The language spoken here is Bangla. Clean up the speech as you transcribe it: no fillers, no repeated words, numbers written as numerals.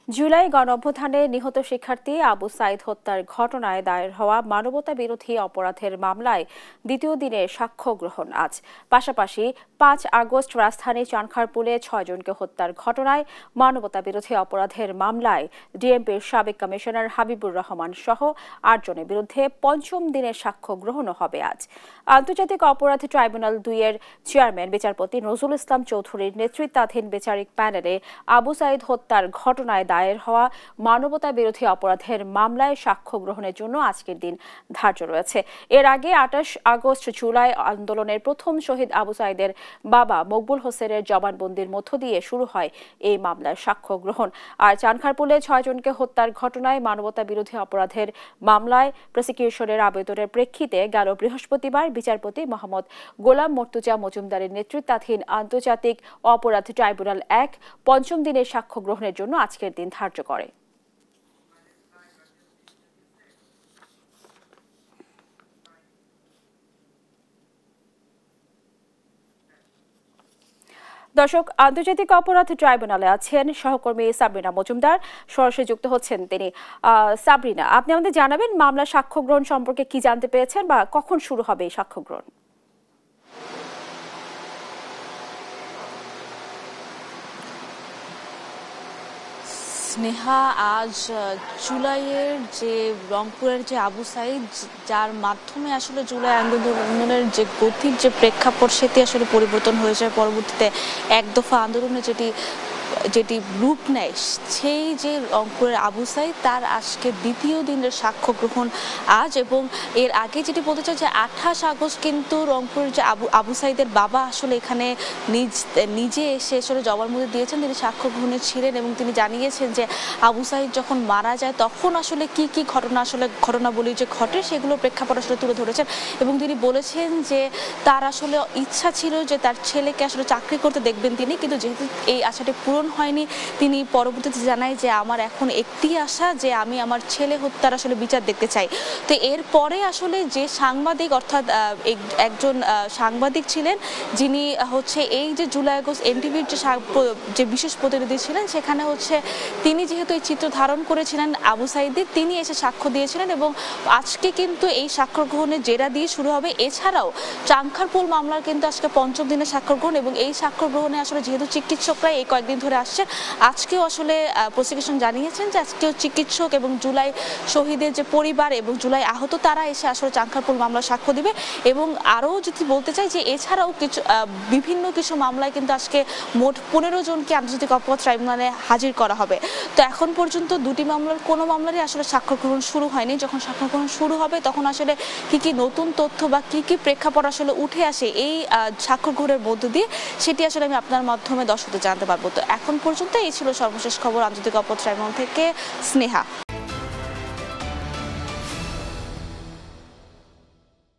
জুলাই গণঅভ্যুত্থানে নিহত শিক্ষার্থী আবু সাঈদ হত্যার ঘটনায় দায়ের হওয়া মানবতাবিরোধী অপরাধের মামলায় দ্বিতীয় দিনে সাক্ষ্য গ্রহণ আজ। পাশাপাশি ৫ আগস্ট রাজধানীর চানখারপুলে ৬ জনকে হত্যার ঘটনায় মানবতাবিরোধী অপরাধের মামলায় ডিএমপির সাবেক কমিশনার হাবিবুর রহমান সহ ৮ জনের বিরুদ্ধে পঞ্চম দিনের সাক্ষ্য গ্রহণও হবে আজ। আন্তর্জাতিক অপরাধ ট্রাইব্যুনাল ২ এর চেয়ারম্যান বিচারপতি নজরুল ইসলাম চৌধুরীর নেতৃত্বাধীন বিচারিক প্যানেলে আবু সাঈদ হত্যার ঘটনায় দায়ের হওয়া মানবতাবিরোধী অপরাধের মামলায় সাক্ষ্য গ্রহণের জন্য আজকের দিন ধার্য রয়েছে। এর আগে ২৮ আগস্ট জুলাই আন্দোলনের প্রথম শহীদ আবু সাঈদের বাবা মকবুল হোসেনের জবানবন্দির মধ্য দিয়ে শুরু হয় এই মামলার সাক্ষ্য গ্রহণ। আর চানখারপুলে ৬ জনকে হত্যার ঘটনায় মানবতাবিরোধী অপরাধের মামলায় প্রসিকিউশনের আবেদনের প্রেক্ষিতে গেল বৃহস্পতিবার বিচারপতি মোহাম্মদ গোলাম মর্তুজা মজুমদারের নেতৃত্বাধীন আন্তর্জাতিক অপরাধ ট্রাইব্যুনাল ১ পঞ্চম দিনের সাক্ষ্য গ্রহণের জন্য আজকের দিন ধার্য করে। দর্শক, আন্তর্জাতিক অপরাধ ট্রাইব্যুনালে আছেন সহকর্মী সাবরিনা মজুমদার, সরাসরি যুক্ত হচ্ছেন তিনি। সাবরিনা, আপনি আমাদের জানাবেন মামলা সাক্ষ্য গ্রহণ সম্পর্কে কি জানতে পেরেছেন বা কখন শুরু হবে এই সাক্ষ্য গ্রহণ? স্নেহা, আজ জুলাইয়ের যে রংপুরের যে আবু সাঈদ, যার মাধ্যমে আসলে জুলাই আন্দোলনের যে গতির যে প্রেক্ষাপট সেটি আসলে পরিবর্তন হয়ে যায় পরবর্তীতে এক দফা আন্দোলনে যেটি রূপ নেয়, সেই যে রংপুরের আবু সাঈদ তার আজকে দ্বিতীয় দিনের সাক্ষ্য গ্রহণ আজ। এবং এর আগে যেটি বলতে চাই যে ২৮ আগস্ট কিন্তু রংপুরের যে আবু সাঈদের বাবা আসলে এখানে নিজে এসে আসলে জবানবন্দি দিয়েছেন, তিনি সাক্ষ্য গ্রহণে ছিলেন এবং তিনি জানিয়েছেন যে আবু সাঈদ যখন মারা যায় তখন আসলে কি ঘটনাবলী যে ঘটে সেগুলো প্রেক্ষাপট আসলে তুলে ধরেছেন। এবং তিনি বলেছেন যে তার আসলে ইচ্ছা ছিল যে তার ছেলেকে আসলে চাকরি করতে দেখবেন তিনি, কিন্তু যেহেতু এই আশাটি পূরণ হয়নি, তিনি পরবর্তীতে জানায় যে আমার এখন একটি আশা যে আমি আমার ছেলে হত্যার আসলে বিচার দেখতে চাই। তো এরপরে আসলে যে সাংবাদিক, অর্থাৎ একজন সাংবাদিক ছিলেন যিনি এই যে জুলাই আগস্ট এনটিভির যে বিশেষ প্রতিনিধি ছিলেন, সেখানে তিনি যেহেতু এই চিত্র ধারণ করেছিলেন আবু সাঈদের, তিনি এসে সাক্ষ্য দিয়েছিলেন এবং আজকে কিন্তু এই সাক্ষ্য গ্রহণের জেরা দিয়ে শুরু হবে। এছাড়াও চানখারপুল মামলার কিন্তু আজকে পঞ্চম দিনের সাক্ষ্য গ্রহণ এবং এই সাক্ষ্য গ্রহণে আসলে যেহেতু চিকিৎসকরা এই কয়েকদিন ধরে আসছেন, আজকেও আসলে প্রসিকিউশন জানিয়েছেন যে আজকেও চিকিৎসক এবং জুলাই শহীদের যে পরিবার এবং জুলাই আহত তারা এসে আসলে চানখারপুল মামলার সাক্ষ্য দিবে। এবং আরও যদি বলতে চাই যে এছাড়াও বিভিন্ন কিছু মামলায় কিন্তু আজকে মোট ১৫ জনকে আন্তর্জাতিক অপরাধ ট্রাইব্যুনালে হাজির করা হবে। তো এখন পর্যন্ত দুটি মামলার কোনো মামলারই আসলে সাক্ষ্য গ্রহণ শুরু হয়নি। যখন সাক্ষ্য গ্রহণ শুরু হবে তখন আসলে কি নতুন তথ্য বা কি প্রেক্ষাপট আসলে উঠে আসে এই সাক্ষ্য গ্রহণের মধ্য দিয়ে, সেটি আসলে আমি আপনার মাধ্যমে দর্শকদের জানতে পারবো। তো এখন পর্যন্ত এই ছিল সর্বশেষ খবর আন্তর্জাতিক অপরাধ ট্রাইব্যুনাল থেকে। স্নেহা।